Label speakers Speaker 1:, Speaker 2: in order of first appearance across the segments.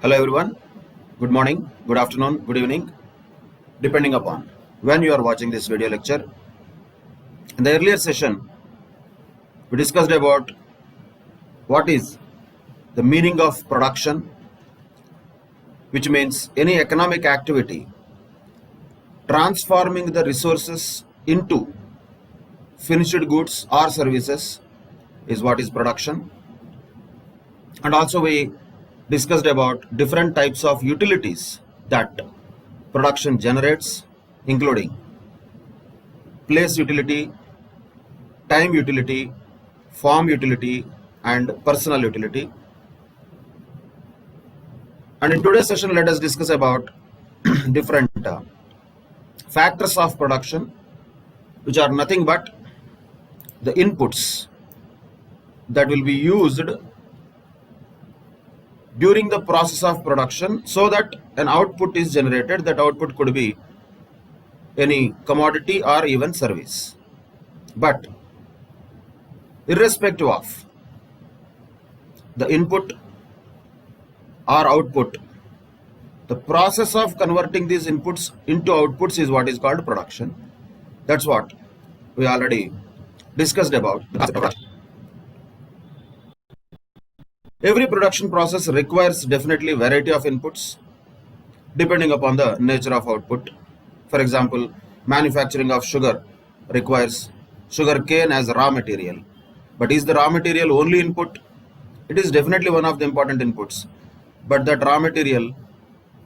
Speaker 1: Hello everyone. Good morning, good afternoon, good evening, depending upon when you are watching this video lecture. In the earlier session, we discussed about what is the meaning of production, which means any economic activity transforming the resources into finished goods or services is what is production. And also we discussed about different types of utilities that production generates, including place utility, time utility, form utility, and personal utility. And in today's session, let us discuss about different factors of production, which are nothing but the inputs that will be used during the process of production so that an output is generated. That output could be any commodity or even service. But irrespective of the input or output, the process of converting these inputs into outputs is what is called production. That's what we already discussed about. Every production process requires definitely variety of inputs depending upon the nature of output. For example, manufacturing of sugar requires sugar cane as raw material. But is the raw material only input? It is definitely one of the important inputs. But that raw material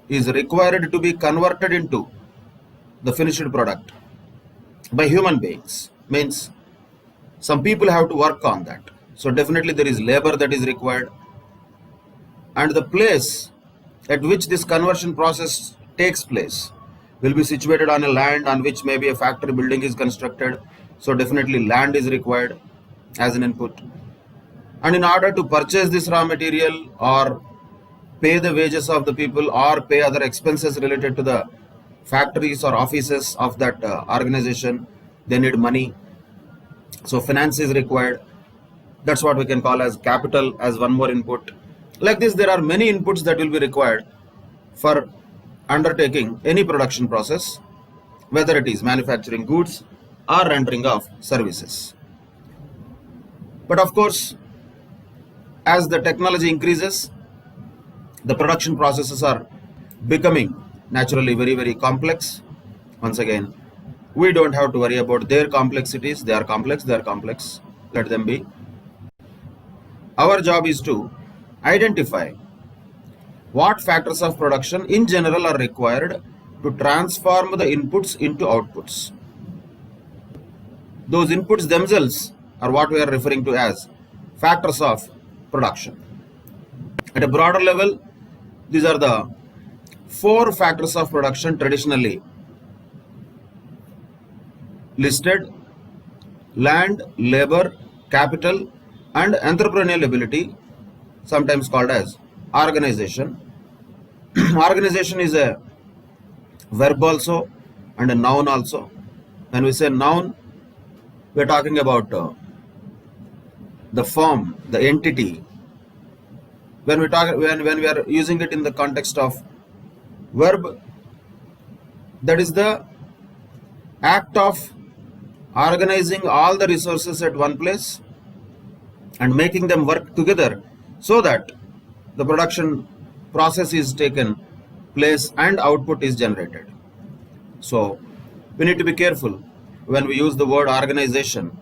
Speaker 1: is required to be converted into the finished product by human beings. Means some people have to work on that. So definitely there is labor that is required. And the place at which this conversion process takes place will be situated on a land on which maybe a factory building is constructed. So definitely land is required as an input. And in order to purchase this raw material or pay the wages of the people or pay other expenses related to the factories or offices of that organization, they need money. So finance is required. That's what we can call as capital as one more input. Like this, there are many inputs that will be required for undertaking any production process, whether it is manufacturing goods or rendering of services. But of course, as the technology increases, the production processes are becoming naturally very, very complex. Once again, we don't have to worry about their complexities. They are complex, let them be. Our job is to identify what factors of production in general are required to transform the inputs into outputs. Those inputs themselves are what we are referring to as factors of production. At a broader level, these are the 4 factors of production traditionally listed: land, labor, capital, and entrepreneurial ability, sometimes called as organization. Organization is a verb also and a noun also. When we say noun, we are talking about the form, the entity. When we are using it in the context of verb, that is the act of organizing all the resources at one place and making them work together so that the production process is taken place and output is generated. So we need to be careful when we use the word organization.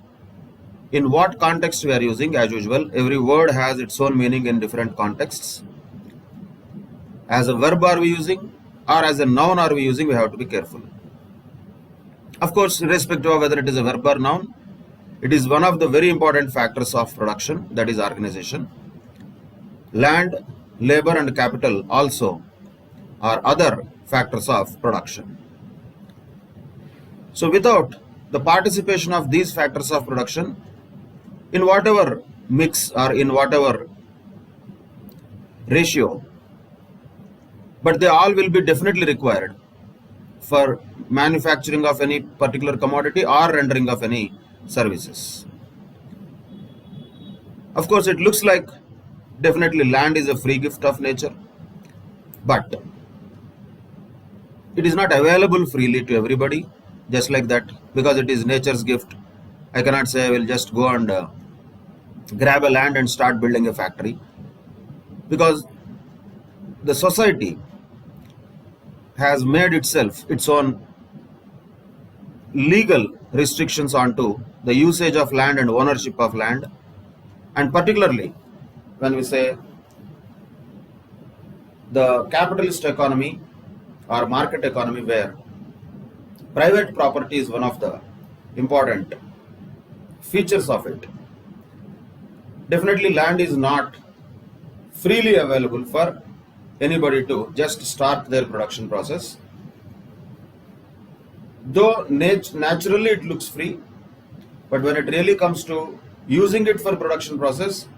Speaker 1: In what context we are using? As usual, every word has its own meaning in different contexts. As a verb are we using or as a noun are we using? We have to be careful. Of course, irrespective of whether it is a verb or noun, it is one of the very important factors of production, that is organization. Land, labor, and capital also are other factors of production. So without the participation of these factors of production, in whatever mix or in whatever ratio, but they all will be definitely required for manufacturing of any particular commodity or rendering of any services. Of course, it looks like definitely land is a free gift of nature. but it is not available freely to everybody, just like that, because it is nature's gift. I cannot say I will just go and grab a land and start building a factory, because the society has made itself its own legal restrictions onto the usage of land and ownership of land. And particularly when we say the capitalist economy or market economy, where private property is one of the important features of it, definitely land is not freely available for anybody to just start their production process. Though naturally it looks free, but when it really comes to using it for production process,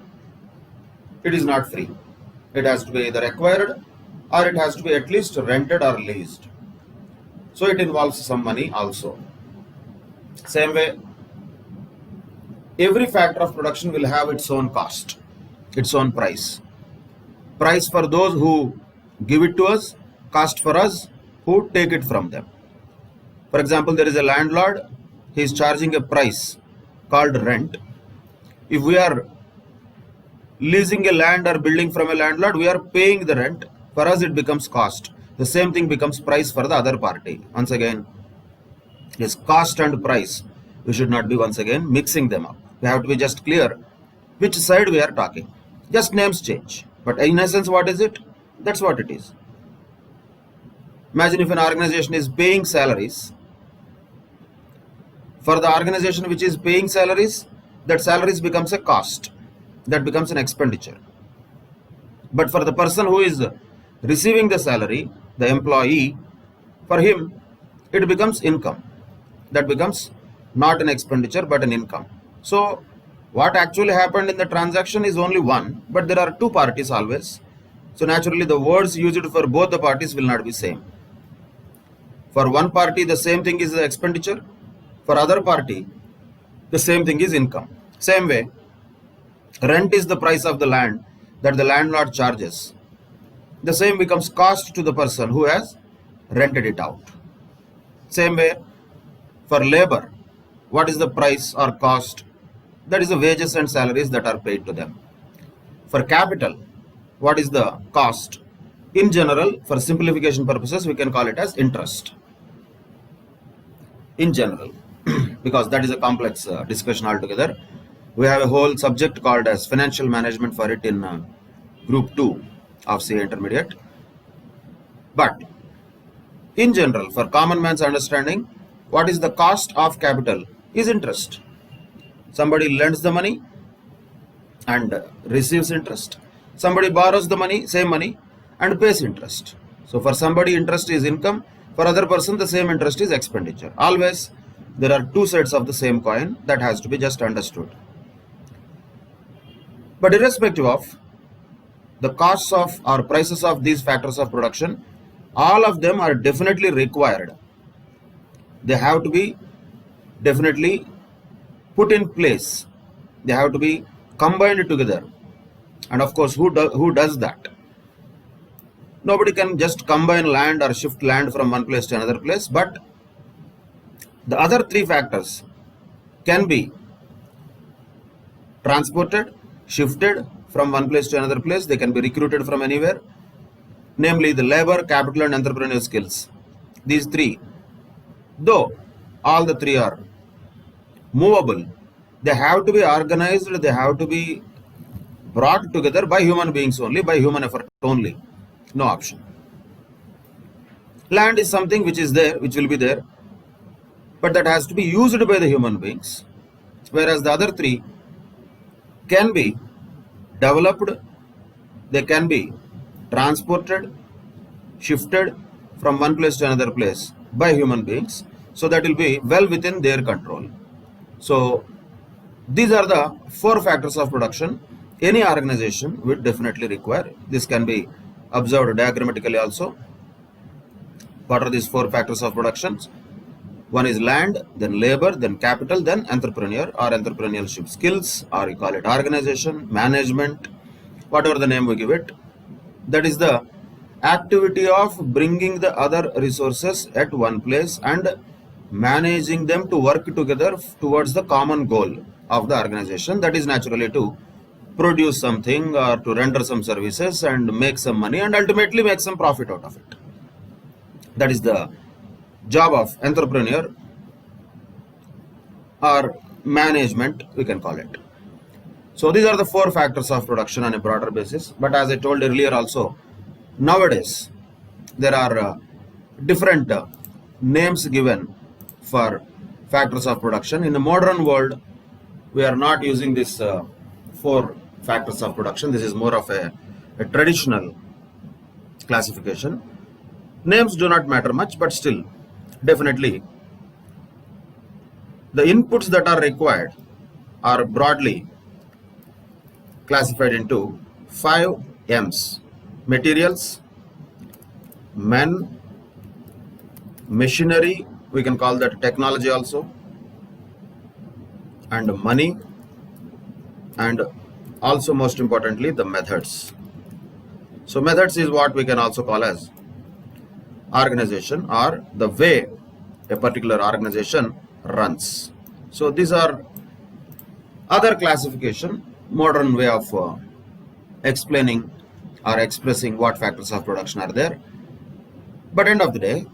Speaker 1: it is not free. It has to be either acquired or it has to be at least rented or leased. So it involves some money also. Same way, every factor of production will have its own cost, its own price. Price for those who give it to us, cost for us who take it from them. For example, there is a landlord, he is charging a price called rent. If we are leasing a land or building from a landlord, we are paying the rent. For us, it becomes cost. The same thing becomes price for the other party. Once again, this cost and price, we should not be once again mixing them up. We have to be just clear which side we are talking. Just names change. But in essence, what is it? That's what it is. Imagine if an organization is paying salaries. For the organization which is paying salaries, that salaries becomes a cost. That becomes an expenditure. But for the person who is receiving the salary, the employee, for him, it becomes income. That becomes not an expenditure but an income. So what actually happened in the transaction is only one, but there are two parties always. So naturally the words used for both the parties will not be same. For one party the same thing is the expenditure, for other party the same thing is income. Same way, rent is the price of the land that the landlord charges. The same becomes cost to the person who has rented it out. Same way, for labor, what is the price or cost? That is the wages and salaries that are paid to them. For capital, what is the cost? In general, for simplification purposes, we can call it as interest. In general, because that is a complex discussion altogether. We have a whole subject called as financial management for it in group 2 of CA Intermediate. But in general, for common man's understanding, what is the cost of capital is interest. Somebody lends the money and receives interest. Somebody borrows the money, same money, and pays interest. So for somebody interest is income, for other person the same interest is expenditure. Always there are two sides of the same coin, that has to be just understood. But irrespective of the costs of or prices of these factors of production, all of them are definitely required. They have to be definitely put in place. They have to be combined together. And of course, who does that? Nobody can just combine land or shift land from one place to another place, but the other three factors can be transported, shifted from one place to another place. They can be recruited from anywhere, namely the labor, capital and entrepreneurial skills. These three, though all the three are movable, they have to be organized, they have to be brought together by human beings only, by human effort only. No option. Land is something which is there, which will be there, but that has to be used by the human beings, whereas the other three can be developed, they can be transported, shifted from one place to another place by human beings, so that will be well within their control. So these are the four factors of production any organization would definitely require. This can be observed diagrammatically also. What are these four factors of production? One is land, then labor, then capital, then entrepreneur or entrepreneurship skills, or you call it organization, management, whatever the name we give it. That is the activity of bringing the other resources at one place and managing them to work together towards the common goal of the organization, that is naturally to produce something or to render some services and make some money and ultimately make some profit out of it. That is the job of entrepreneur or management, we can call it. So these are the 4 factors of production on a broader basis. But as I told earlier also, nowadays there are different names given for factors of production. In the modern world, we are not using this 4 factors of production. This is more of a traditional classification. Names do not matter much, but still, definitely, the inputs that are required are broadly classified into 5 M's: materials, men, machinery, we can call that technology also, and money, and also most importantly the methods. So methods is what we can also call as organization or the way a particular organization runs. So these are other classification, modern way of explaining or expressing what factors of production are there. But end of the day,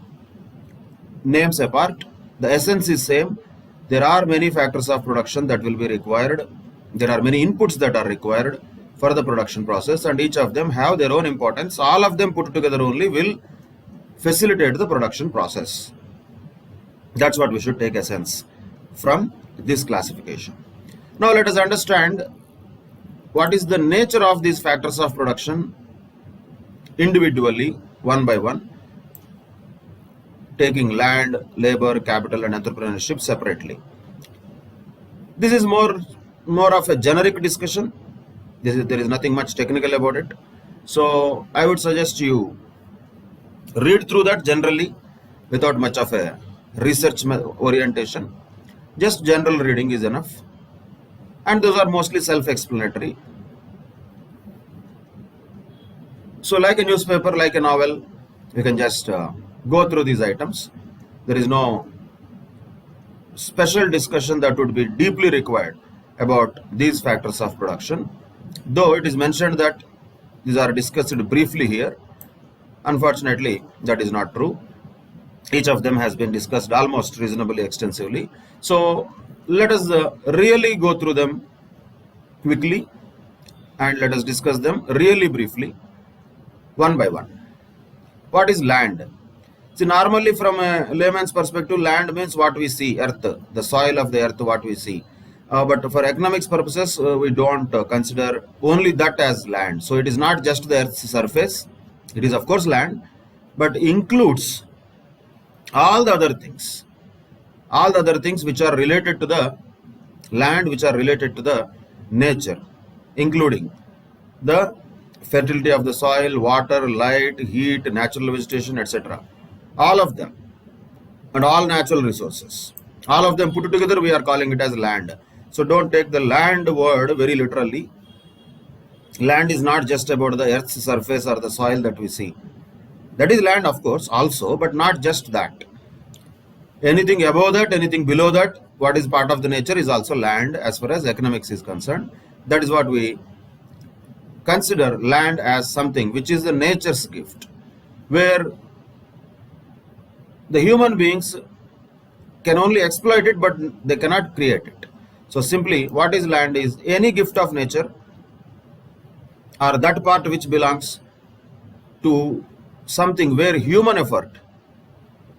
Speaker 1: names apart, the essence is same. There are many factors of production that will be required. There are many inputs that are required for the production process, and each of them have their own importance. All of them put together only will facilitate the production process. That's what we should take essence from this classification. Now let us understand what is the nature of these factors of production individually, one by one, taking land, labor, capital and entrepreneurship separately. This is more of a generic discussion. There is nothing much technical about it. So I would suggest you read through that generally without much of a research orientation. Just general reading is enough. And those are mostly self-explanatory. So like a newspaper, like a novel, you can just go through these items. There is no special discussion that would be deeply required about these factors of production. Though it is mentioned that these are discussed briefly here, unfortunately that is not true. Each of them has been discussed almost reasonably extensively. So let us really go through them quickly and let us discuss them really briefly, one by one. What is land? See, normally from a layman's perspective, land means what we see, earth, the soil of the earth, what we see. But for economics purposes, we don't consider only that as land. So it is not just the earth's surface. It is of course land, but includes all the other things which are related to the land, which are related to the nature, including the fertility of the soil, water, light, heat, natural vegetation, etc. All of them and all natural resources, all of them put together, we are calling it as land. So don't take the land word very literally. Land is not just about the earth's surface or the soil that we see. That is land, of course, also, but not just that. Anything above that, anything below that, what is part of the nature is also land as far as economics is concerned. That is what we consider land as something which is the nature's gift, where the human beings can only exploit it, but they cannot create it. So simply, what is land is any gift of nature or that part which belongs to something where human effort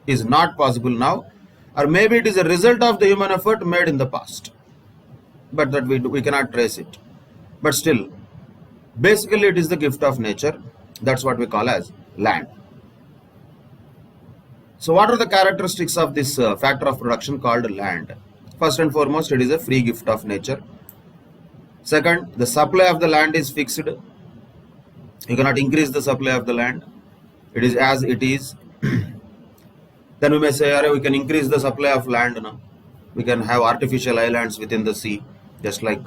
Speaker 1: is not possible now, or maybe it is a result of the human effort made in the past, but that we cannot trace it. But still, basically it is the gift of nature. That's what we call as land. So what are the characteristics of this factor of production called land? First and foremost, it is a free gift of nature. Second, the supply of the land is fixed. You cannot increase the supply of the land. It is as it is. Then we may say, we can increase the supply of land now. We can have artificial islands within the sea, just like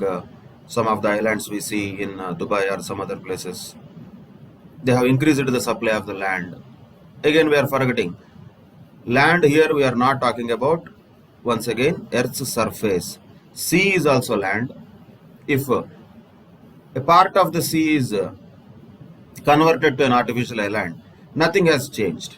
Speaker 1: some of the islands we see in Dubai or some other places. They have increased the supply of the land. Again, we are forgetting. Land here we are not talking about. Once again, Earth's surface. Sea is also land. If a part of the sea is converted to an artificial island, nothing has changed.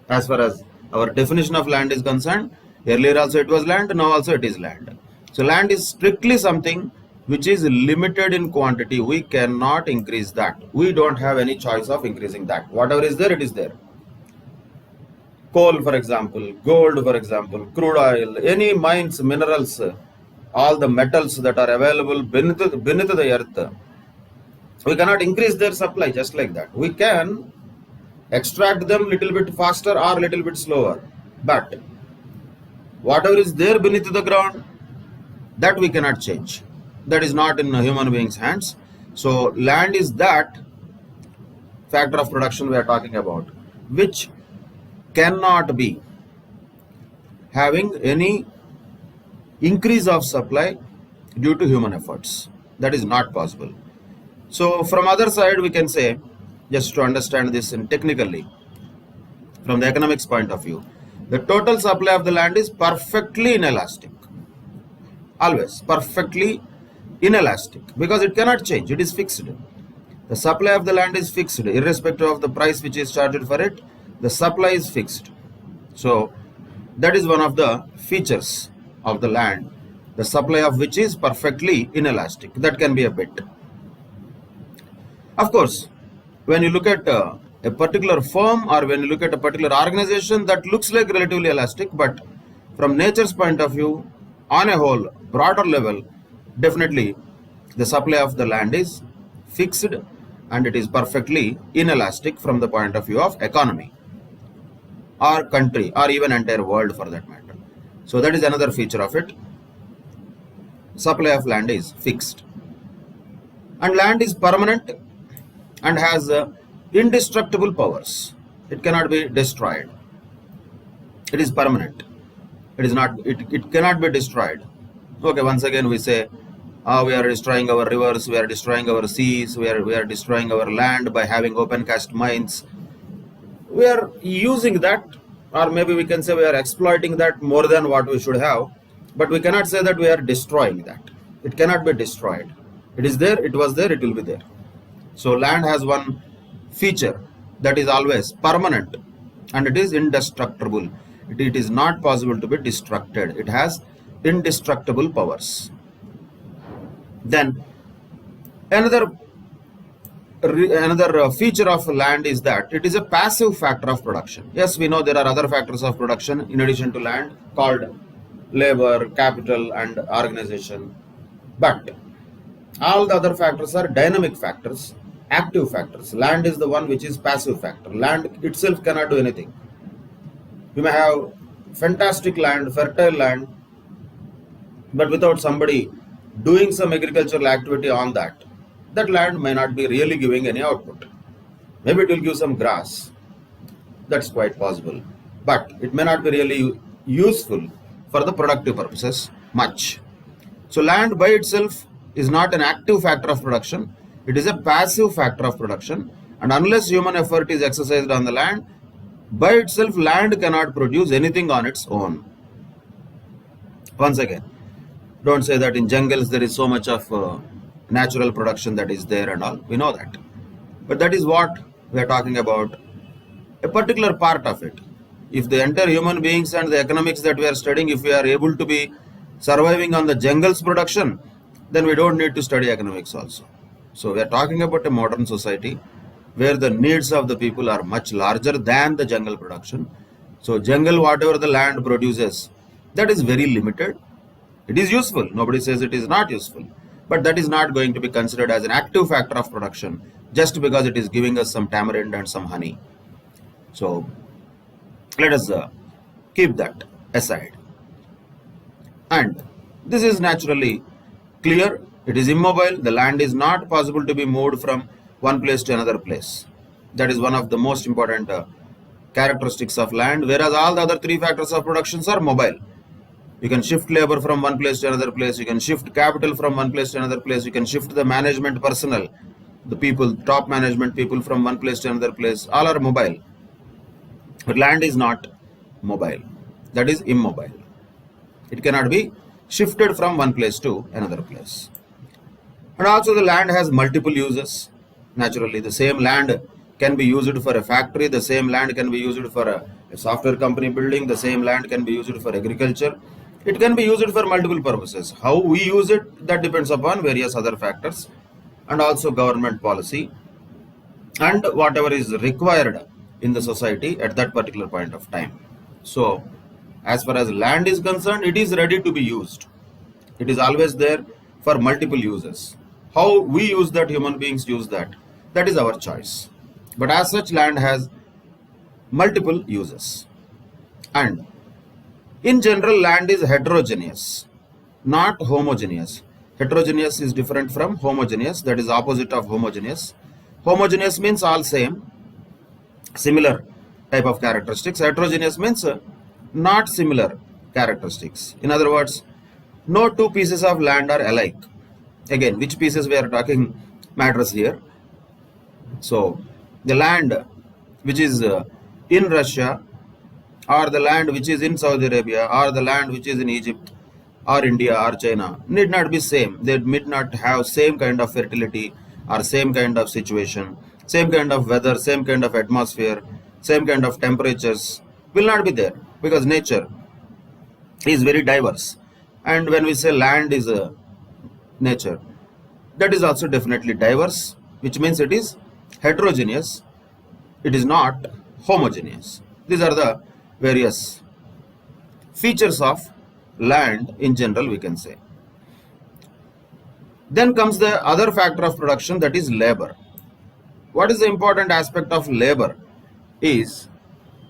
Speaker 1: As far as our definition of land is concerned, earlier also it was land, now also it is land. So land is strictly something which is limited in quantity. We cannot increase that. We don't have any choice of increasing that. Whatever is there, it is there. Coal, for example, gold, for example, crude oil, any mines, minerals, all the metals that are available beneath the earth, we cannot increase their supply just like that. We can extract them little bit faster or little bit slower, but whatever is there beneath the ground, that we cannot change. That is not in a human being's hands. So land is that factor of production we are talking about, which cannot be having any increase of supply due to human efforts. That is not possible. So from other side, we can say, just to understand this in technically, from the economics point of view, the total supply of the land is perfectly inelastic. Always perfectly inelastic, because it cannot change. It is fixed. The supply of the land is fixed, irrespective of the price which is charged for it. The supply is fixed. So that is one of the features of the land, the supply of which is perfectly inelastic. That can be a bit. Of course, when you look at a particular firm or when you look at a particular organization, that looks like relatively elastic, but from nature's point of view, on a whole, broader level, definitely the supply of the land is fixed and it is perfectly inelastic from the point of view of economy or country or even entire world for that matter. So that is another feature of it. Supply of land is fixed. And land is permanent and has indestructible powers. It cannot be destroyed. It is permanent. It cannot be destroyed. Okay, once again we say, we are destroying our rivers, we are destroying our seas, we are destroying our land by having open cast mines. We are using that, or maybe we can say we are exploiting that more than what we should have, but we cannot say that we are destroying that. It cannot be destroyed. It is there, it was there, it will be there. So land has one feature, that is always permanent and it is indestructible. It is not possible to be destructed. It has indestructible powers. Then another feature of land is that it is a passive factor of production. Yes, we know there are other factors of production in addition to land called labor, capital and organization, but all the other factors are dynamic factors, active factors. Land is the one which is passive factor. Land itself cannot do anything. You may have fantastic land, fertile land, but without somebody doing some agricultural activity on that, that land may not be really giving any output. Maybe it will give some grass. That's quite possible. But it may not be really useful for the productive purposes much. So land by itself is not an active factor of production. It is a passive factor of production. And unless human effort is exercised on the land, by itself land cannot produce anything on its own. Once again, don't say that in jungles there is so much of natural production that is there and all. We know that. But that is what we are talking about, a particular part of it. If the entire human beings and the economics that we are studying, if we are able to be surviving on the jungles production, then we don't need to study economics also. So we are talking about a modern society where the needs of the people are much larger than the jungle production. So jungle, whatever the land produces, that is very limited. It is useful. Nobody says it is not useful. But that is not going to be considered as an active factor of production just because it is giving us some tamarind and some honey. So let us keep that aside. And this is naturally clear. It is immobile. The land is not possible to be moved from one place to another place. That is one of the most important characteristics of land, whereas all the other three factors of productions are mobile. You can shift labor from one place to another place. You can shift capital from one place to another place. You can shift the management personnel. the people, top management people from one place to another place, all are mobile. But land is not mobile. That is immobile. It cannot be shifted from one place to another place. And also the land has multiple uses. Naturally, the same land can be used for a factory, the same land can be used for a software company building, the same land can be used for agriculture. It can be used for multiple purposes. How we use it, that depends upon various other factors and also government policy and whatever is required in the society at that particular point of time. So, as far as land is concerned, it is ready to be used. It is always there for multiple uses. How we use that, human beings use that, that is our choice. But as such, land has multiple uses. And in general, land is heterogeneous, not homogeneous. Heterogeneous is different from homogeneous, that is opposite of homogeneous. Homogeneous means all same, similar type of characteristics. Heterogeneous means not similar characteristics. In other words, no two pieces of land are alike. Again, which pieces we are talking matters here. So, the land which is in Russia, or the land which is in Saudi Arabia, or the land which is in Egypt, or India, or China, need not be same. They need not have same kind of fertility, or same kind of situation, same kind of weather, same kind of atmosphere, same kind of temperatures, will not be there, because nature is very diverse. And when we say land is a nature, that is also definitely diverse, which means it is heterogeneous, it is not homogeneous. These are the various features of land in general, we can say. Then comes the other factor of production, that is labor. What is the important aspect of labor is,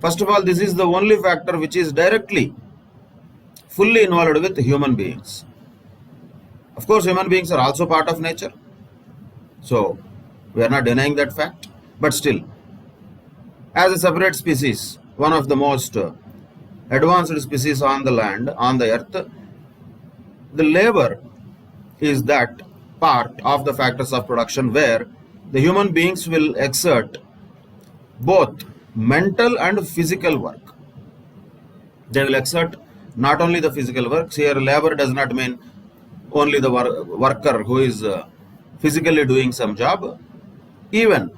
Speaker 1: first of all, this is the only factor which is directly fully involved with human beings. Of course, human beings are also part of nature, so we are not denying that fact, but still, as a separate species, one of the most advanced species on the land, on the earth, the labor is that part of the factors of production where the human beings will exert both mental and physical work. They will exert not only the physical work. Here labor does not mean only the worker who is physically doing some job. Even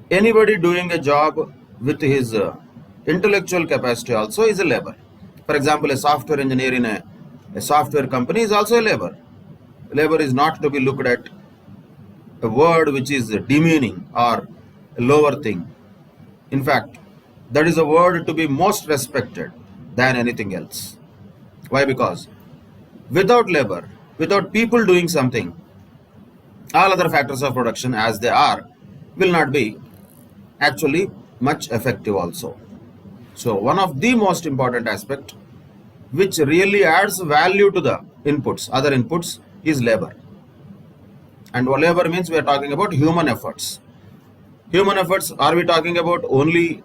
Speaker 1: anybody doing a job with his intellectual capacity also is a labor. For example, a software engineer in a software company is also a labor. Labor is not to be looked at a word which is demeaning or a lower thing. In fact, that is a word to be most respected than anything else. Why? Because without labor, without people doing something, all other factors of production as they are will not be actually much effective also. So one of the most important aspect which really adds value to the inputs, other inputs, is labor. And what labor means, we are talking about human efforts. Human efforts, are we talking about only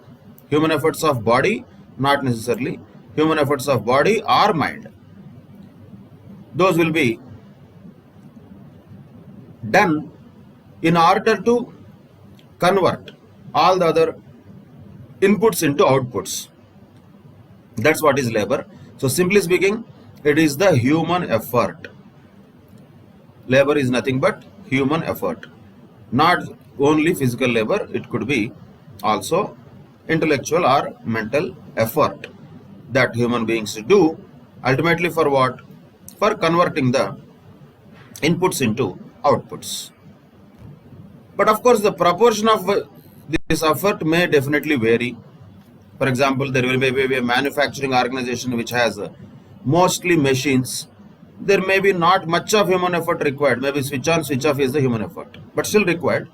Speaker 1: human efforts of body? Not necessarily. Human efforts of body or mind. Those will be done in order to convert all the other inputs into outputs. That's what is labor. So simply speaking, it is the human effort. Labor is nothing but human effort. Not only physical labor, it could be also intellectual or mental effort that human beings do, ultimately for what? For converting the inputs into outputs. But of course, the proportion of this effort may definitely vary. For example, there will be a manufacturing organization which has mostly machines. There may be not much of human effort required. Maybe switch on, switch off is the human effort, but still required.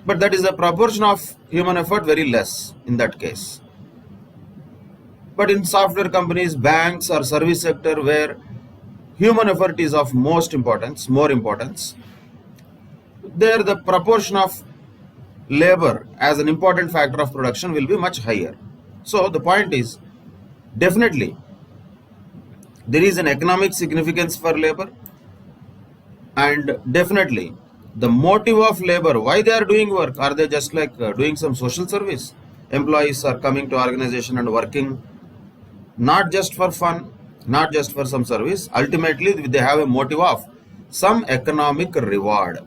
Speaker 1: But that is the proportion of human effort very less in that case. But in software companies, banks or service sector where human effort is of most importance, more importance, there the proportion of labor as an important factor of production will be much higher. So the point is, definitely there is an economic significance for labor, and definitely the motive of labor, why they are doing work. Are they just like doing some social service? Employees are coming to organization and working not just for fun, not just for some service. Ultimately, they have a motive of some economic reward.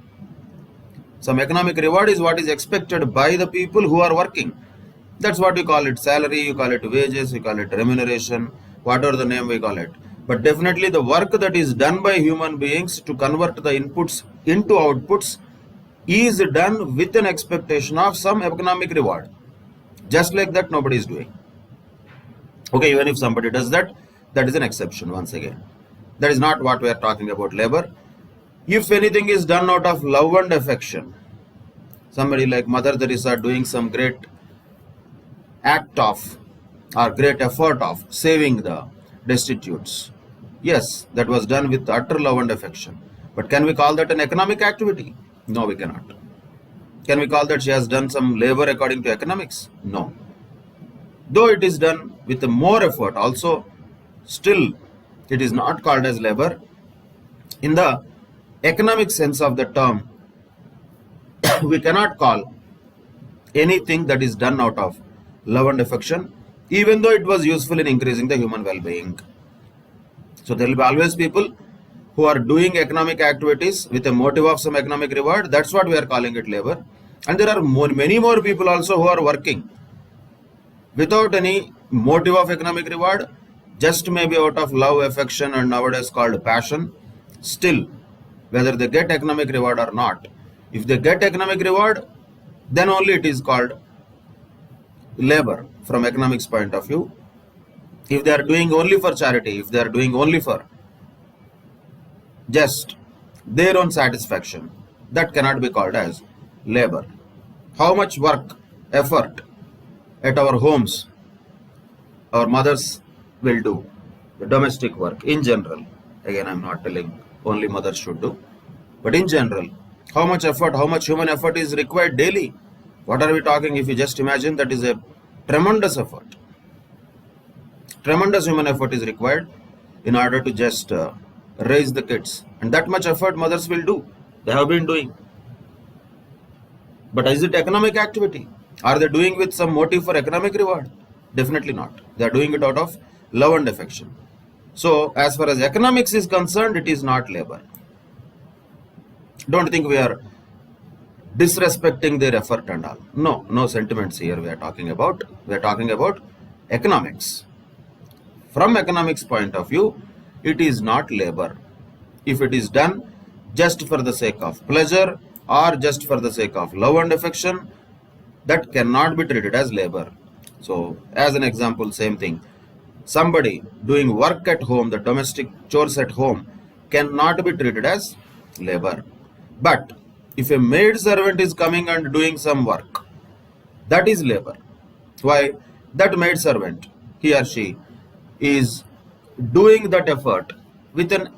Speaker 1: Some economic reward is what is expected by the people who are working. That's what we call it: salary, you call it wages, you call it remuneration, whatever the name we call it. But definitely the work that is done by human beings to convert the inputs into outputs is done with an expectation of some economic reward. Just like that, nobody is doing. Okay, even if somebody does that, that is an exception once again. That is not what we are talking about labor. If anything is done out of love and affection, somebody like Mother Teresa doing some great act of or great effort of saving the destitutes, yes, that was done with utter love and affection. But can we call that an economic activity? No, we cannot. Can we call that she has done some labor according to economics? No. Though it is done with more effort also, still it is not called as labor. In the economic sense of the term, we cannot call anything that is done out of love and affection, even though it was useful in increasing the human well-being. So there will be always people who are doing economic activities with a motive of some economic reward. That's what we are calling it labor. And there are many more people also who are working without any motive of economic reward, just maybe out of love, affection, and nowadays called passion. Still, whether they get economic reward or not, if they get economic reward, then only it is called labor from economics point of view. If they are doing only for charity, if they are doing only for just their own satisfaction, that cannot be called as labor. How much work, effort at our homes our mothers will do, the domestic work in general. Again, I'm not telling only mothers should do, but in general, how much effort, how much human effort is required daily? What are we talking? If you just imagine, that is a tremendous effort. Tremendous human effort is required in order to just raise the kids, and that much effort mothers will do. They have been doing. But is it economic activity? Are they doing with some motive for economic reward? Definitely not. They are doing it out of love and affection. So as far as economics is concerned, it is not labor. Don't think we are disrespecting their effort and all. No, no sentiments here we are talking about. We are talking about economics. From economics point of view, it is not labor. If it is done just for the sake of pleasure or just for the sake of love and affection, that cannot be treated as labor. So as an example, same thing. Somebody doing work at home, the domestic chores at home, cannot be treated as labor. But if a maid servant is coming and doing some work, that is labor. Why? That maid servant, he or she, is doing that effort with an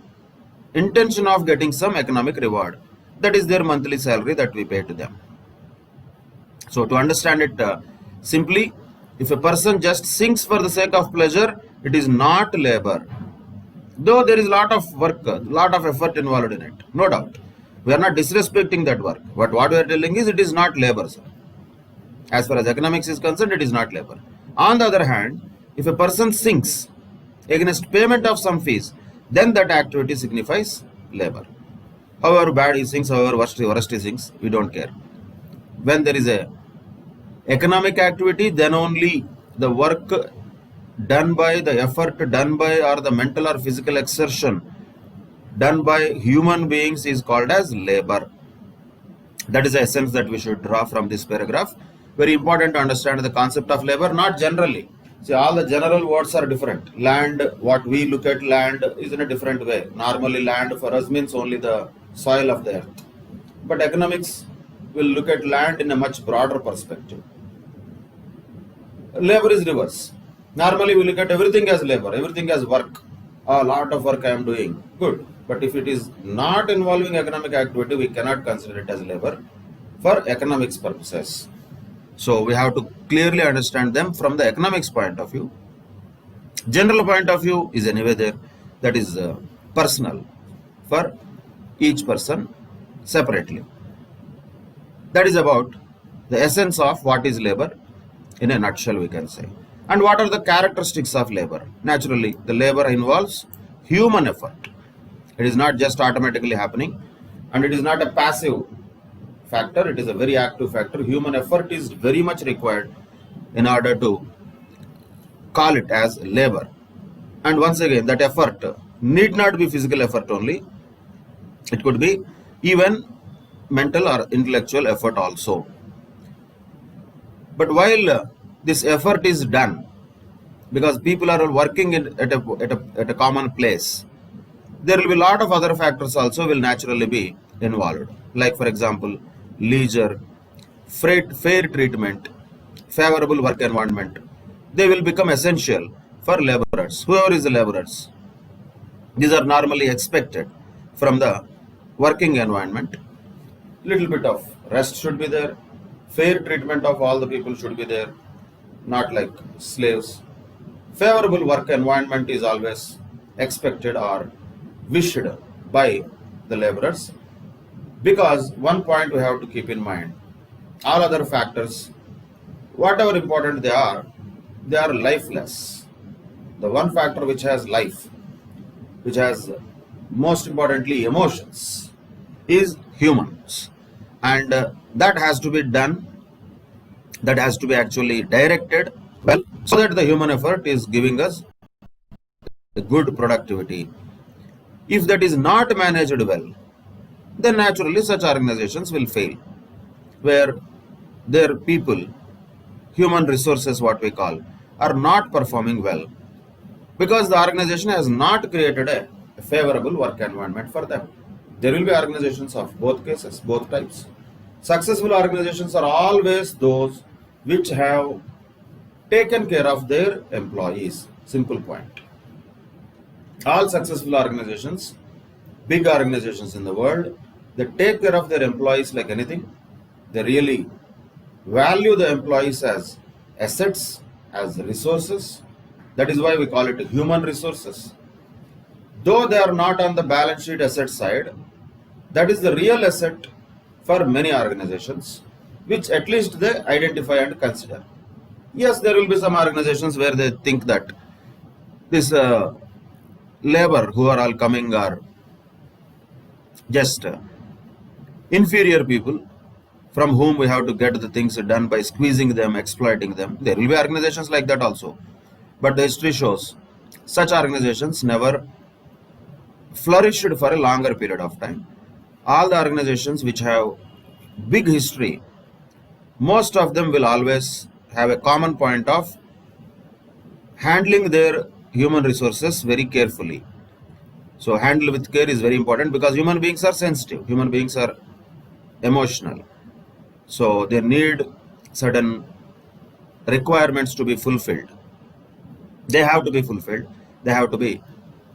Speaker 1: intention of getting some economic reward. That is their monthly salary that we pay to them. So to understand it simply, if a person just sings for the sake of pleasure, it is not labor. Though there is a lot of work, lot of effort involved in it, no doubt. We are not disrespecting that work. But what we are telling is it is not labor, sir. As far as economics is concerned, it is not labor. On the other hand, if a person sings against payment of some fees, then that activity signifies labor. However bad he sings, however worst he sings, we don't care. When there is a economic activity, then only the work done by, the effort done by, or the mental or physical exertion done by human beings is called as labor. That is the essence that we should draw from this paragraph. Very important to understand the concept of labor, not generally. See, all the general words are different. Land, what we look at land is in a different way. Normally land for us means only the soil of the earth. But economics will look at land in a much broader perspective. Labor is reverse. Normally we look at everything as labor, everything as work. A lot of work I am doing. Good. But if it is not involving economic activity, we cannot consider it as labor for economics purposes. So we have to clearly understand them from the economics point of view. General point of view is anyway there. That is personal for each person separately. That is about the essence of what is labor in a nutshell, we can say. And what are the characteristics of labor? Naturally, the labor involves human effort. It is not just automatically happening, and it is not a passive factor, it is a very active factor. Human effort is very much required in order to call it as labor. And once again, that effort need not be physical effort only, it could be even mental or intellectual effort also. But while this effort is done, because people are working at a common place, there will be a lot of other factors also will naturally be involved. Like for example, leisure, fair treatment, favorable work environment. They will become essential for laborers, whoever is the laborers. These are normally expected from the working environment. Little bit of rest should be there. Fair treatment of all the people should be there, not like slaves. Favorable work environment is always expected or wished by the laborers, because one point we have to keep in mind, all other factors, whatever important they are lifeless. The one factor which has life, which has most importantly emotions, is humans. And that has to be done, that has to be actually directed well, so that the human effort is giving us a good productivity. If that is not managed well, then naturally such organizations will fail, where their people, human resources what we call, are not performing well, because the organization has not created a favorable work environment for them. There will be organizations of both cases, both types. Successful organizations are always those which have taken care of their employees. Simple point. All successful organizations, big organizations in the world, they take care of their employees like anything. They really value the employees as assets, as resources. That is why we call it human resources. Though they are not on the balance sheet asset side, that is the real asset for many organizations, which at least they identify and consider. Yes, there will be some organizations where they think that this labor who are all coming are just inferior people from whom we have to get the things done by squeezing them, exploiting them. There will be organizations like that also. But the history shows such organizations never flourished for a longer period of time. All the organizations which have big history, most of them will always have a common point of handling their human resources very carefully. So handle with care is very important, because human beings are sensitive, human beings are emotional. So they need certain requirements to be fulfilled. They have to be fulfilled. They have to be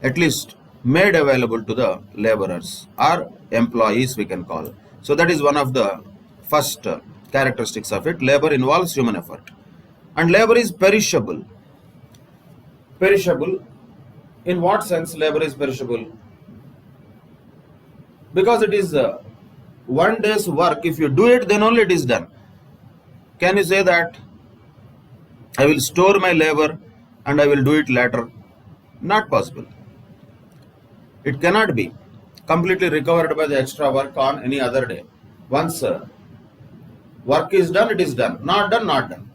Speaker 1: at least made available to the laborers or employees, we can call. So that is one of the first characteristics of it. Labor involves human effort. And labor is perishable. Perishable. In what sense labor is perishable? Because it is one day's work. If you do it, then only it is done. Can you say that I will store my labor and I will do it later? Not possible. It cannot be completely recovered by the extra work on any other day. Once work is done, it is done. Not done, not done.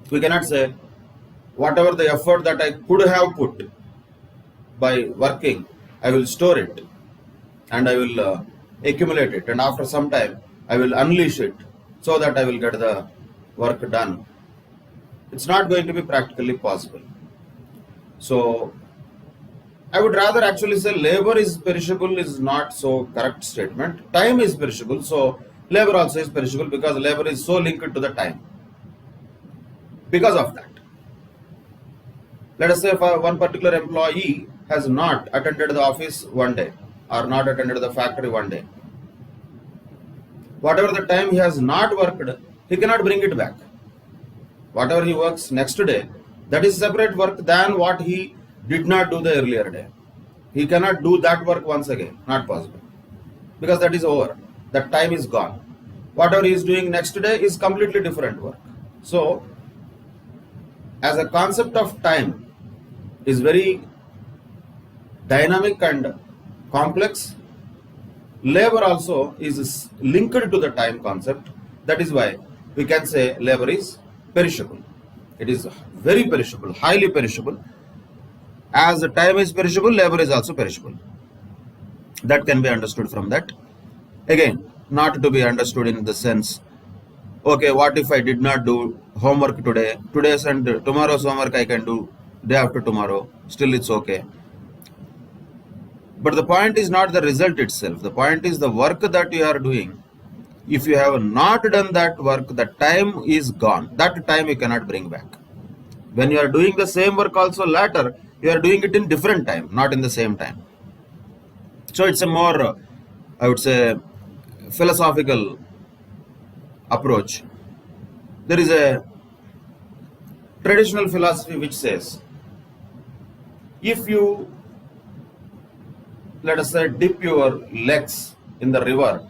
Speaker 1: We cannot say whatever the effort that I could have put by working, I will store it and I will accumulate it, and after some time I will unleash it so that I will get the work done. It's not going to be practically possible. So I would rather actually say labor is perishable is not so correct statement. Time is perishable, so labor also is perishable, because labor is so linked to the time. Because of that, let us say if one particular employee has not attended the office one day or not attended the factory one day, whatever the time he has not worked, he cannot bring it back. Whatever he works next day, that is separate work than what he did not do the earlier day. He cannot do that work once again, not possible, because that is over. That time is gone. Whatever he is doing next day is completely different work. So, as a concept of time is very dynamic and complex, labor also is linked to the time concept. That is why we can say labor is perishable. It is very perishable, highly perishable. As the time is perishable, labor is also perishable. That can be understood from that. Again, not to be understood in the sense, okay, what if I did not do homework today? Today's and tomorrow's homework I can do day after tomorrow. Still it's okay. But the point is not the result itself. The point is the work that you are doing. If you have not done that work, the time is gone. That time you cannot bring back. When you are doing the same work also later, you are doing it in different time, not in the same time. So it's a more, I would say, philosophical approach. There is a traditional philosophy which says, if you, let us say, dip your legs in the river,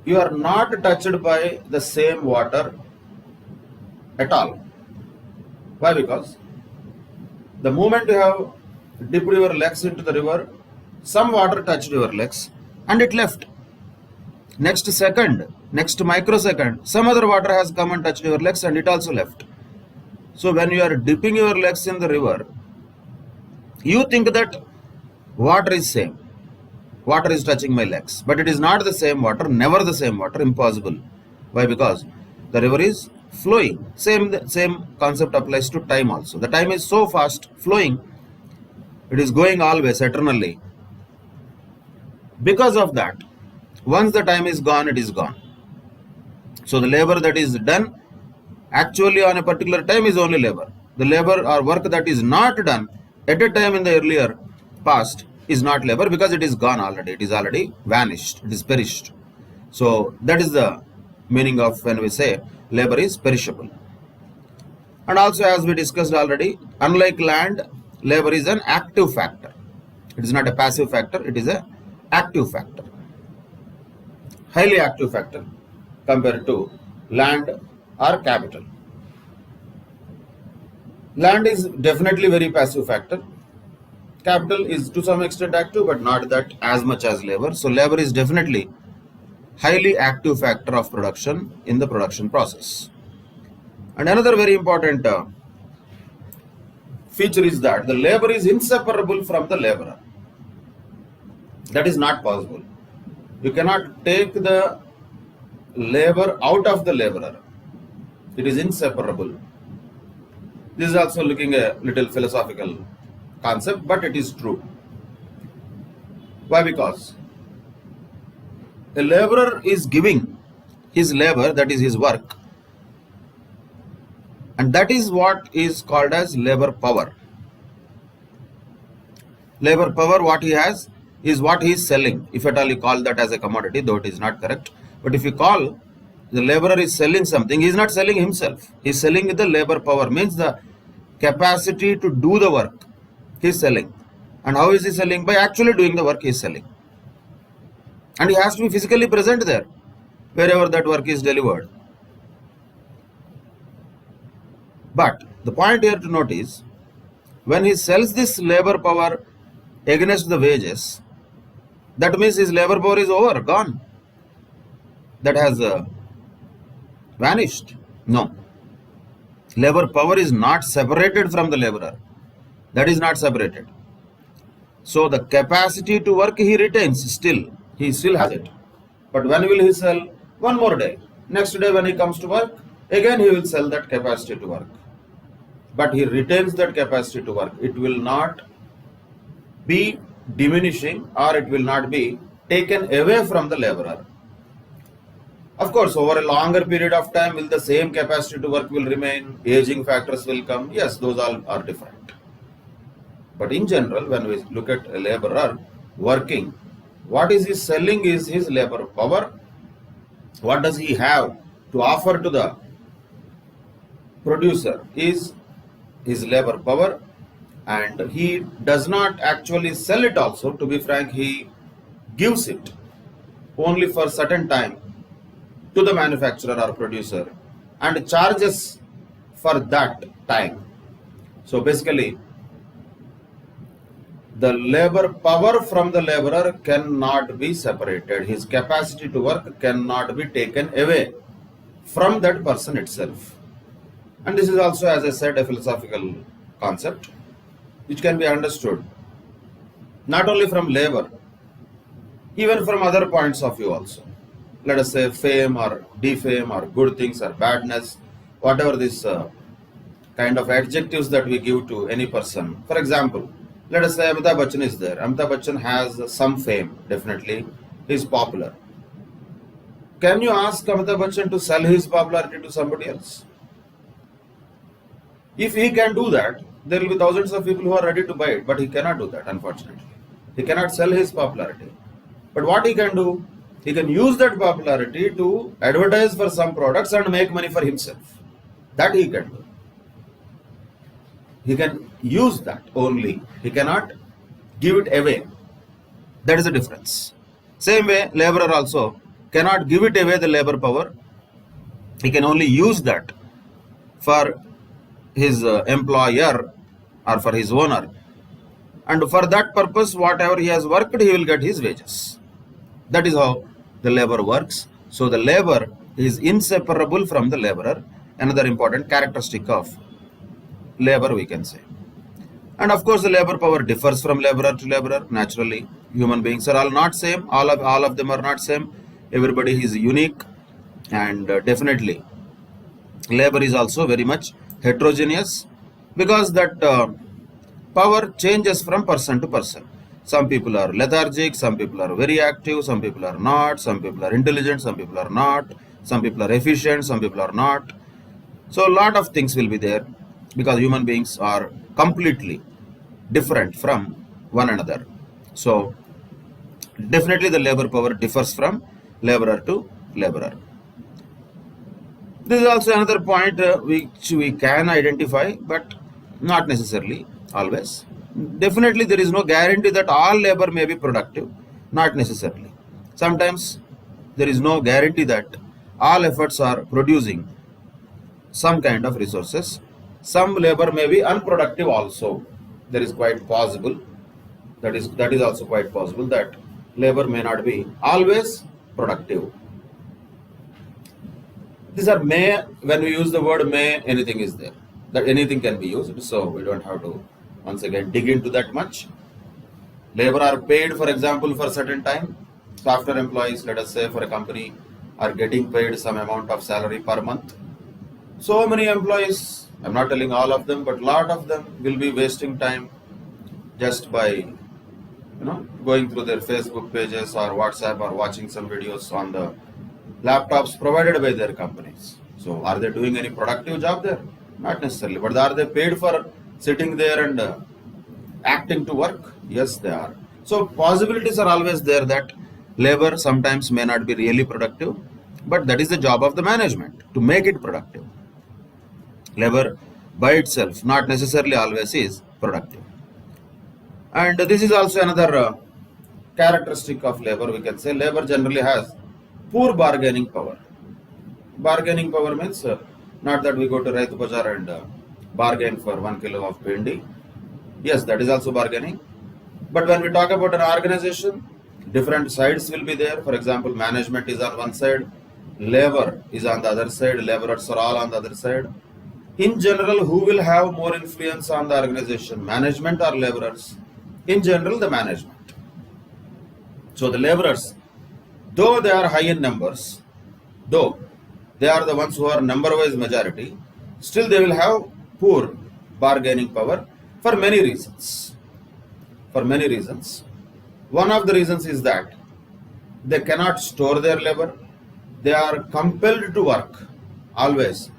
Speaker 1: you are not touched by the same water at all. Why? Because the moment you have dipped your legs into the river, some water touched your legs and it left. Next second, next microsecond, some other water has come and touched your legs and it also left. So when you are dipping your legs in the river, you think that water is same. Water is touching my legs, but it is not the same water, never the same water, impossible. Why? Because the river is flowing. Same concept applies to time also. The time is so fast flowing, it is going always, eternally. Because of that, once the time is gone, it is gone. So the labor that is done actually on a particular time is only labor. The labor or work that is not done at a time in the earlier past is not labor because it is gone already. It is already vanished. It is perished. So that is the meaning of when we say labor is perishable. And also, as we discussed already, unlike land, labor is an active factor. It is not a passive factor. It is an active factor. Highly active factor compared to land or capital. Land is definitely very passive factor. Capital is to some extent active, but not that as much as labor. So labor is definitely highly active factor of production in the production process. And another very important feature is that the labor is inseparable from the laborer. That is not possible. You cannot take the labor out of the laborer. It is inseparable. This is also looking a little philosophical concept, but it is true. Why? Because a laborer is giving his labor, that is his work, and that is what is called as labor power. Labor power, what he has, is what he is selling. If at all you call that as a commodity, though it is not correct. But if you call the laborer is selling something, he is not selling himself. He is selling the labor power, means the capacity to do the work he is selling. And how is he selling? By actually doing the work he is selling. And he has to be physically present there, wherever that work is delivered. But the point here to note is, when he sells this labor power against the wages, that means his labor power is over, gone. That has vanished. No. Labor power is not separated from the laborer. That is not separated. So the capacity to work he retains still. He still has it. But when will he sell? One more day. Next day when he comes to work, again he will sell that capacity to work. But he retains that capacity to work. It will not be diminishing, or it will not be taken away from the laborer. Of course, over a longer period of time, will the same capacity to work will remain? Aging factors will come. Yes, those all are different. But in general, when we look at a laborer working, what is he selling is his labor power. What does he have to offer to the producer is his labor power, and he does not actually sell it also. To be frank, he gives it. only for certain time to the manufacturer or producer and charges for that time. So basically, the labor power from the laborer cannot be separated. His capacity to work cannot be taken away from that person itself. And this is also, as I said, a philosophical concept which can be understood not only from labor, even from other points of view also. Let us say fame or defame or good things or badness, whatever this kind of adjectives that we give to any person. For example, let us say Amitabh Bachchan is there. Amitabh Bachchan has some fame, definitely. He is popular. Can you ask Amitabh Bachchan to sell his popularity to somebody else? If he can do that, there will be thousands of people who are ready to buy it, but he cannot do that, unfortunately. He cannot sell his popularity. But what he can do, he can use that popularity to advertise for some products and make money for himself. That he can do. He can use that only. He cannot give it away. That is the difference. Same way, laborer also cannot give it away, the labor power. He can only use that for his employer or for his owner. And for that purpose, whatever he has worked, he will get his wages. That is how the labor works. So the labor is inseparable from the laborer. Another important characteristic of labor, we can say. And of course, the labor power differs from laborer to laborer. Naturally, human beings are all not same. All of them are not same. Everybody is unique, and definitely labor is also very much heterogeneous, because that power changes from person to person. Some people are lethargic, some people are very active, some people are not, some people are intelligent, some people are not, some people are efficient, some people are not. So a lot of things will be there, because human beings are completely different from one another. So definitely the labor power differs from laborer to laborer. This is also another point which we can identify, but not necessarily always. Definitely there is no guarantee that all labor may be productive, not necessarily. Sometimes there is no guarantee that all efforts are producing some kind of resources. Some labor may be unproductive also. That is quite possible. That is also quite possible that labor may not be always productive. These are may. When we use the word may, anything is there. That anything can be used. So we don't have to once again dig into that much. Labor are paid, for example, for a certain time. Software employees, let us say for a company, are getting paid some amount of salary per month. So many employees, I'm not telling all of them, but a lot of them will be wasting time just by going through their Facebook pages or WhatsApp or watching some videos on the laptops provided by their companies. So are they doing any productive job there? Not necessarily. But are they paid for sitting there and acting to work? Yes, they are. So possibilities are always there that labor sometimes may not be really productive, but that is the job of the management to make it productive. Labor by itself not necessarily always is productive. And this is also another characteristic of labor. We can say labor generally has poor bargaining power. Bargaining power means not that we go to Raitu Bazaar and bargain for 1 kilo of pindi. Yes, that is also bargaining. But when we talk about an organization, different sides will be there. For example, management is on one side, labor is on the other side, laborers are all on the other side. In general, who will have more influence on the organization, management or laborers? In general, the management. So the laborers, though they are high in numbers, though they are the ones who are number-wise majority, still they will have poor bargaining power for many reasons. For many reasons. One of the reasons is that they cannot store their labor. They are compelled to work always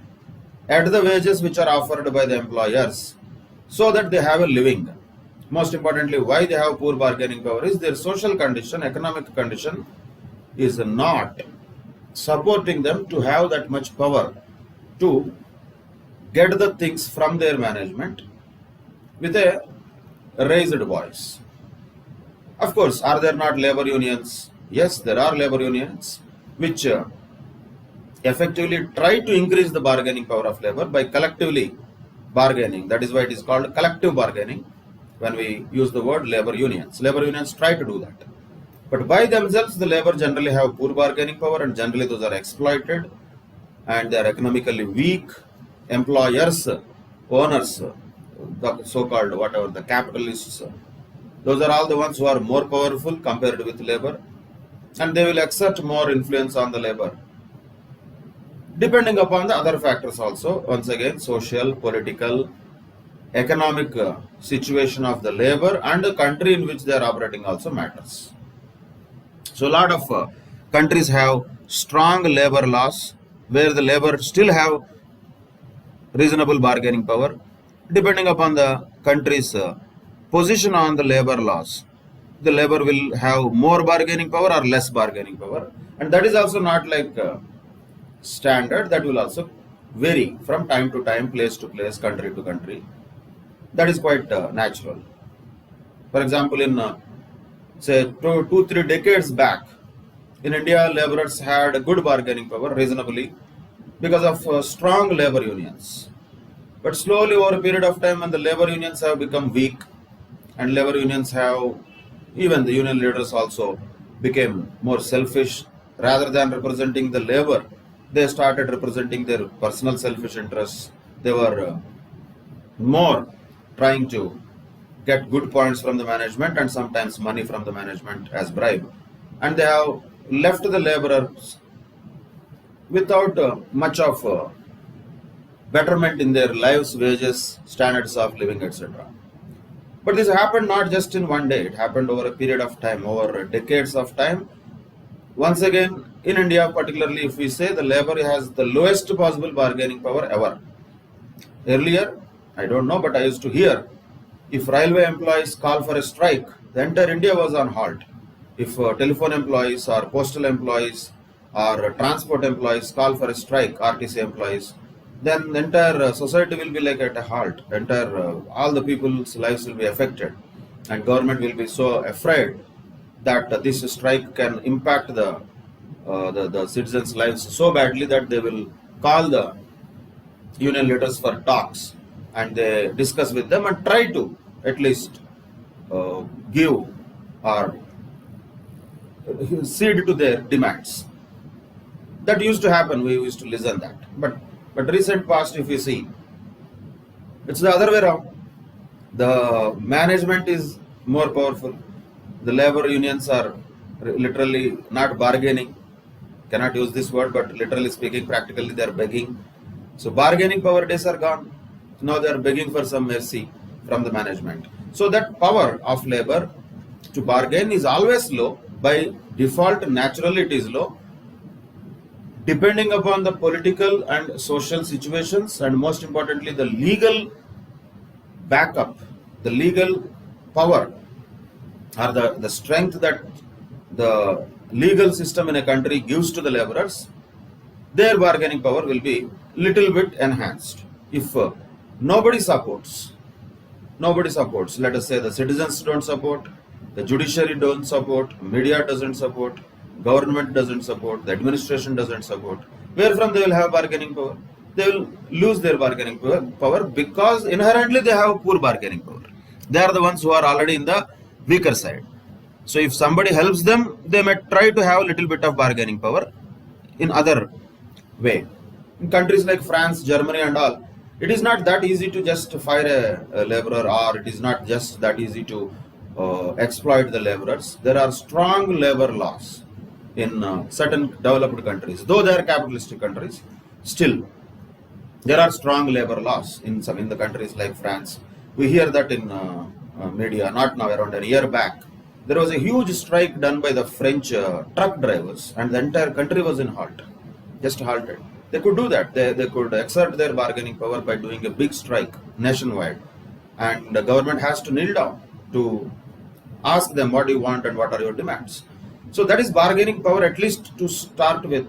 Speaker 1: at the wages which are offered by the employers so that they have a living. Most importantly, why they have poor bargaining power is their social condition, economic condition is not supporting them to have that much power to get the things from their management with a raised voice. Of course, are there not labor unions Yes, there are labor unions which effectively try to increase the bargaining power of labor by collectively bargaining. That is why it is called collective bargaining when we use the word labor unions. Labor unions try to do that. But by themselves, the labor generally have poor bargaining power, and generally those are exploited and they are economically weak. Employers, owners, the so-called whatever, the capitalists, those are all the ones who are more powerful compared with labor, and they will exert more influence on the labor. Depending upon the other factors also, once again, social, political, economic situation of the labor and the country in which they are operating also matters. So a lot of countries have strong labor laws where the labor still have reasonable bargaining power. Depending upon the country's position on the labor laws, the labor will have more bargaining power or less bargaining power, and that is also not like standard. That will also vary from time to time, place to place, country to country. That is quite natural. For example, in say 2-3 decades back, in India, laborers had a good bargaining power reasonably because of strong labor unions. But slowly over a period of time, when the labor unions have become weak, and labor unions have, even the union leaders also became more selfish. Rather than representing the labor, they started representing their personal selfish interests. They were more trying to get good points from the management and sometimes money from the management as bribe, and they have left the laborers without much of betterment in their lives, wages, standards of living, etc. But this happened not just in one day, it happened over a period of time, over decades of time. Once again, in India particularly, if we say, the labor has the lowest possible bargaining power ever. Earlier, I don't know, but I used to hear, if railway employees call for a strike, the entire India was on halt. If telephone employees or postal employees or transport employees call for a strike, RTC employees, then the entire society will be like at a halt. Entire all the people's lives will be affected, and government will be so afraid that this strike can impact the citizens' lives so badly that they will call the union leaders for talks, and they discuss with them and try to at least give or cede to their demands. That used to happen. We used to listen that, but recent past, if you see, it's the other way around. The management is more powerful. The labor unions are literally not bargaining. Cannot use this word, but literally speaking, practically they are begging. So bargaining power days are gone. Now they are begging for some mercy from the management. So that power of labor to bargain is always low. By default, naturally it is low. Depending upon the political and social situations, and most importantly the legal backup, the legal power, or the strength that the legal system in a country gives to the laborers, their bargaining power will be little bit enhanced. If nobody supports, let us say the citizens don't support, the judiciary don't support, media doesn't support, government doesn't support, the administration doesn't support, where from they will have bargaining power? They will lose their bargaining power because inherently they have poor bargaining power. They are the ones who are already in the weaker side. So if somebody helps them, they may try to have a little bit of bargaining power in other way. In countries like France, Germany and all, it is not that easy to just fire a laborer, or it is not just that easy to exploit the laborers. There are strong labor laws in certain developed countries. Though they are capitalistic countries, still there are strong labor laws in the countries like France. We hear that in media, not now, around a year back. There was a huge strike done by the French truck drivers, and the entire country was in halt, just halted. They could do that. They could exert their bargaining power by doing a big strike nationwide, and the government has to kneel down to ask them, what do you want and what are your demands? So that is bargaining power, at least to start with,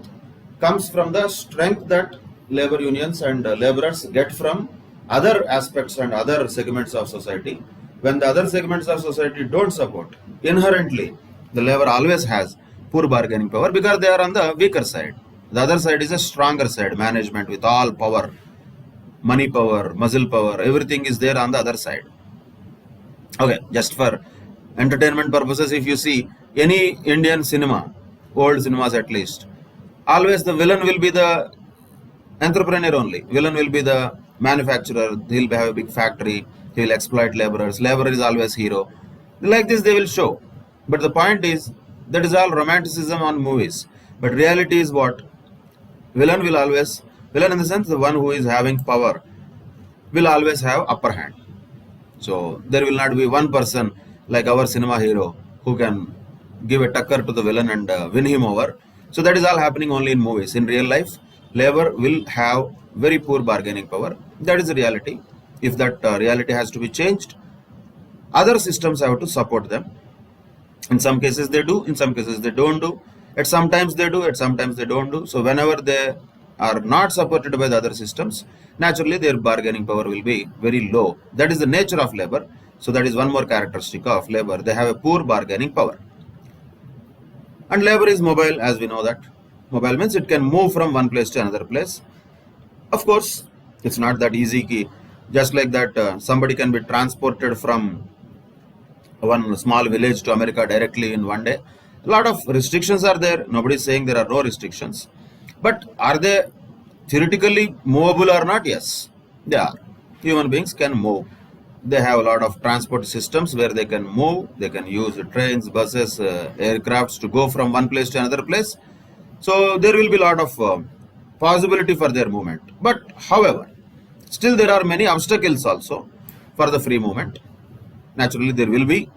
Speaker 1: comes from the strength that labor unions and laborers get from other aspects and other segments of society. When the other segments of society don't support, inherently the labor always has poor bargaining power because they are on the weaker side. The other side is a stronger side, management with all power, money power, muscle power, everything is there on the other side. Okay, just for entertainment purposes, if you see any Indian cinema, old cinemas at least, always the villain will be the entrepreneur only. Villain will be the manufacturer. He'll have a big factory. He'll exploit laborers. Laborer is always hero. Like this, they will show. But the point is, that is all romanticism on movies. But reality is what? Villain will always, villain in the sense, the one who is having power, will always have upper hand. So there will not be one person like our cinema hero who can give a tucker to the villain and win him over. So that is all happening only in movies. In real life, labor will have very poor bargaining power. That is the reality. If that reality has to be changed, other systems have to support them. In some cases they do, in some cases they don't do. At sometimes they do, at sometimes they don't do. So whenever they are not supported by the other systems, naturally their bargaining power will be very low. That is the nature of labor. So that is one more characteristic of labor. They have a poor bargaining power. And labor is mobile, as we know that. Mobile means it can move from one place to another place. Of course, it's not that easy. Just like that, somebody can be transported from one small village to America directly in one day. A lot of restrictions are there. Nobody is saying there are no restrictions. But are they theoretically movable or not? Yes, they are. Human beings can move. They have a lot of transport systems where they can move. They can use trains, buses, aircrafts to go from one place to another place. So there will be a lot of possibility for their movement. But however, still there are many obstacles also for the free movement. Naturally, there will be.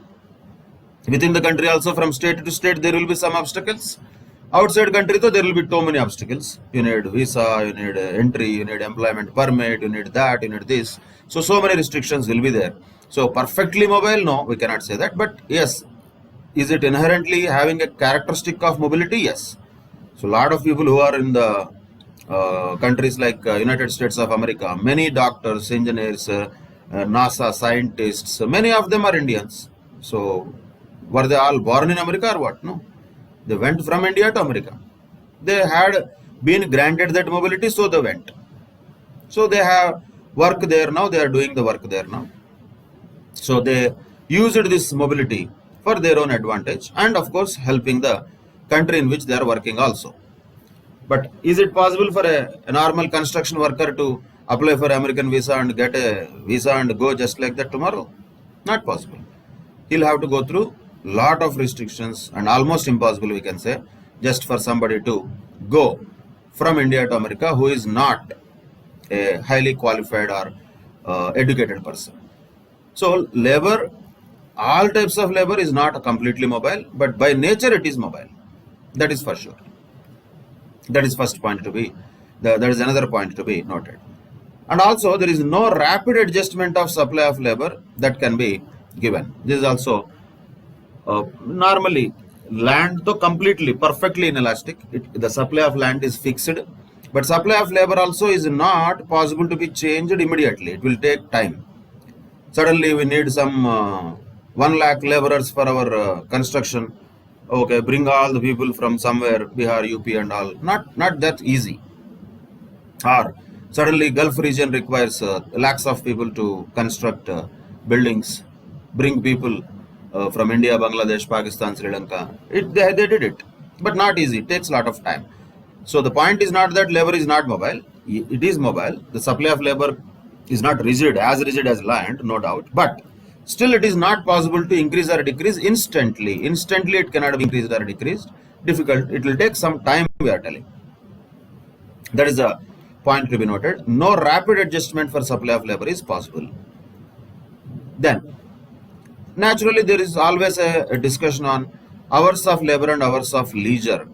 Speaker 1: Within the country also, from state to state, there will be some obstacles. Outside country, though, there will be too many obstacles. You need visa, you need entry, you need employment permit, you need that, you need this. So many restrictions will be there. So perfectly mobile, no, we cannot say that. But yes, is it inherently having a characteristic of mobility? Yes. So a lot of people who are in the countries like United States of America, many doctors, engineers, NASA scientists, many of them are Indians. So were they all born in America or what? No. They went from India to America. They had been granted that mobility, so they went. So they have work there now, they are doing the work there now. So they used this mobility for their own advantage and of course helping the country in which they are working also. But is it possible for a normal construction worker to apply for American visa and get a visa and go just like that tomorrow? Not possible. He'll have to go through lot of restrictions and almost impossible, we can say, just for somebody to go from India to America who is not a highly qualified or educated person. So labor, all types of labor is not completely mobile, but by nature it is mobile. That is for sure. That is first point to be, there is another point to be noted. And also there is no rapid adjustment of supply of labor that can be given. This is also normally land to completely, perfectly inelastic. The supply of land is fixed, but supply of labor also is not possible to be changed immediately. It will take time. Suddenly we need some 1 lakh laborers for our construction. Okay, bring all the people from somewhere, Bihar, UP and all. Not that easy. Or suddenly Gulf region requires lakhs of people to construct buildings. Bring people from India, Bangladesh, Pakistan, Sri Lanka. They did it, but not easy. It takes a lot of time. So the point is not that labor is not mobile. It is mobile. The supply of labor is not rigid as land, no doubt. But still it is not possible to increase or decrease instantly. Instantly it cannot be increased or decreased. Difficult. It will take some time, we are telling. That is a point to be noted. No rapid adjustment for supply of labor is possible. Then, naturally, there is always a discussion on hours of labor and hours of leisure.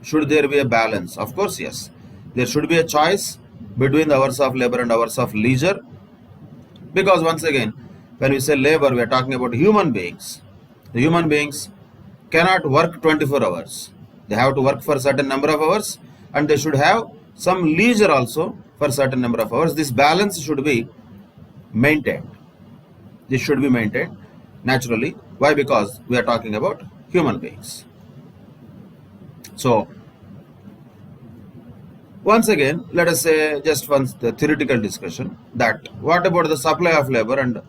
Speaker 1: Should there be a balance? Of course, yes. There should be a choice between the hours of labor and hours of leisure. Because once again, when we say labor, we are talking about human beings. The human beings cannot work 24 hours. They have to work for a certain number of hours and they should have some leisure also for a certain number of hours. This balance should be maintained. This should be maintained naturally. Why? Because we are talking about human beings. So once again, let us say just once the theoretical discussion that what about the supply of labor and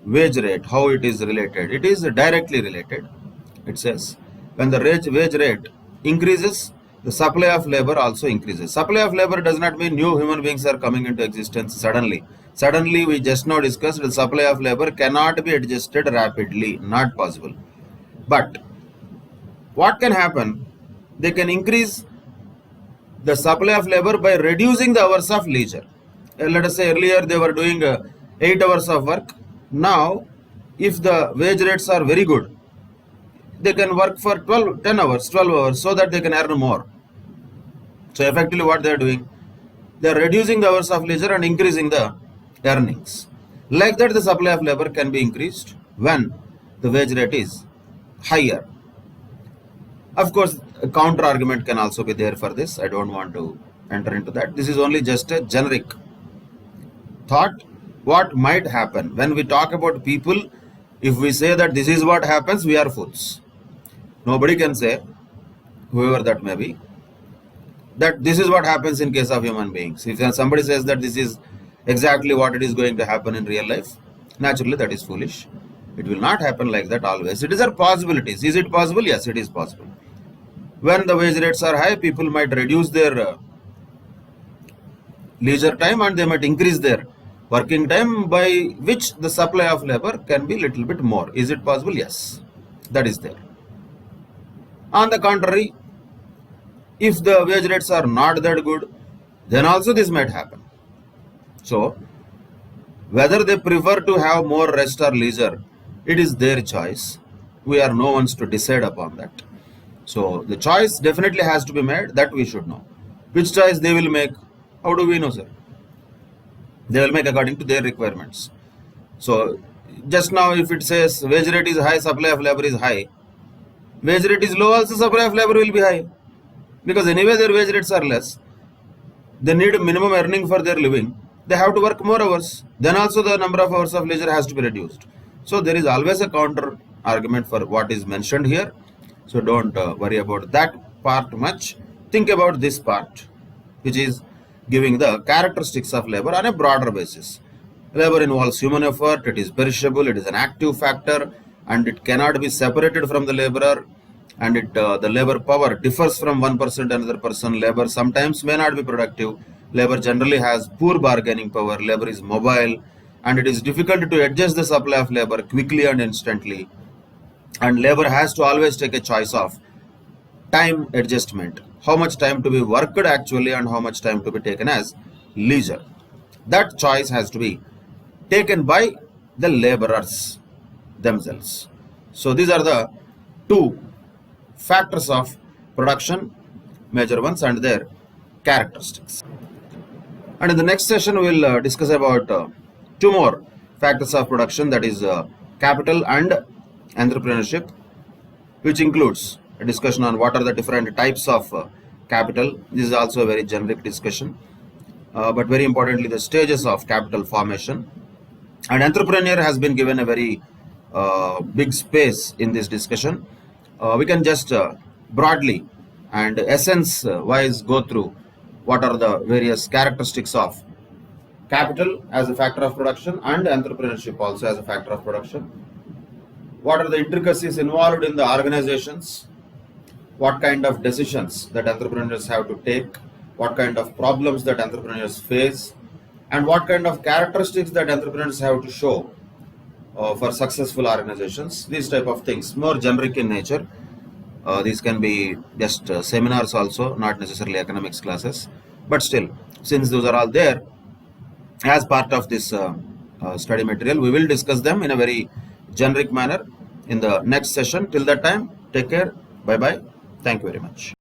Speaker 1: wage rate, how it is related? It is directly related. It says when the wage rate increases, the supply of labor also increases. Supply of labor does not mean new human beings are coming into existence suddenly. Suddenly, we just now discussed the supply of labor cannot be adjusted rapidly, not possible. But what can happen? They can increase the supply of labor by reducing the hours of leisure. Let us say earlier they were doing 8 hours of work. Now, if the wage rates are very good, they can work for 10 hours, 12 hours so that they can earn more. So effectively what they are doing, they are reducing the hours of leisure and increasing the earnings. Like that the supply of labor can be increased when the wage rate is higher. Of course, a counter argument can also be there for this. I don't want to enter into that. This is only just a generic thought. What might happen when we talk about people, if we say that this is what happens, we are fools. Nobody can say, whoever that may be, that this is what happens in case of human beings. If somebody says that this is exactly what it is going to happen in real life, naturally that is foolish. It will not happen like that always. It is a possibility. Is it possible? Yes, it is possible. When the wage rates are high, people might reduce their leisure time and they might increase their working time, by which the supply of labor can be little bit more. Is it possible? Yes, that is there. On the contrary, if the wage rates are not that good, then also this might happen. So, whether they prefer to have more rest or leisure, it is their choice. We are no ones to decide upon that. So, the choice definitely has to be made, that we should know. Which choice they will make? How do we know, sir? They will make according to their requirements. So, just now if it says wage rate is high, supply of labor is high, wage rate is low, also supply of labor will be high. Because anyway their wage rates are less. They need a minimum earning for their living. They have to work more hours. Then also the number of hours of leisure has to be reduced. So there is always a counter argument for what is mentioned here. So don't worry about that part much. Think about this part, which is giving the characteristics of labor on a broader basis. Labor involves human effort, it is perishable, it is an active factor, and it cannot be separated from the laborer. And the labor power differs from one person to another person. Labor sometimes may not be productive. Labor generally has poor bargaining power. Labor is mobile, and it is difficult to adjust the supply of labor quickly and instantly. And labor has to always take a choice of time adjustment. How much time to be worked actually and how much time to be taken as leisure. That choice has to be taken by the laborers themselves. So these are the two factors of production, major ones, and their characteristics. And in the next session we will discuss about two more factors of production, that is capital and entrepreneurship, which includes a discussion on what are the different types of capital. This is also a very generic discussion, but very importantly the stages of capital formation. And entrepreneur has been given a very big space in this discussion. We can just broadly and essence wise go through what are the various characteristics of capital as a factor of production and entrepreneurship also as a factor of production. What are the intricacies involved in the organizations? What kind of decisions that entrepreneurs have to take? What kind of problems that entrepreneurs face? And what kind of characteristics that entrepreneurs have to show for successful organizations? These type of things, more generic in nature. These can be just seminars also, not necessarily economics classes. But still, since those are all there as part of this study material, we will discuss them in a very generic manner in the next session. Till that time, take care. Bye-bye. Thank you very much.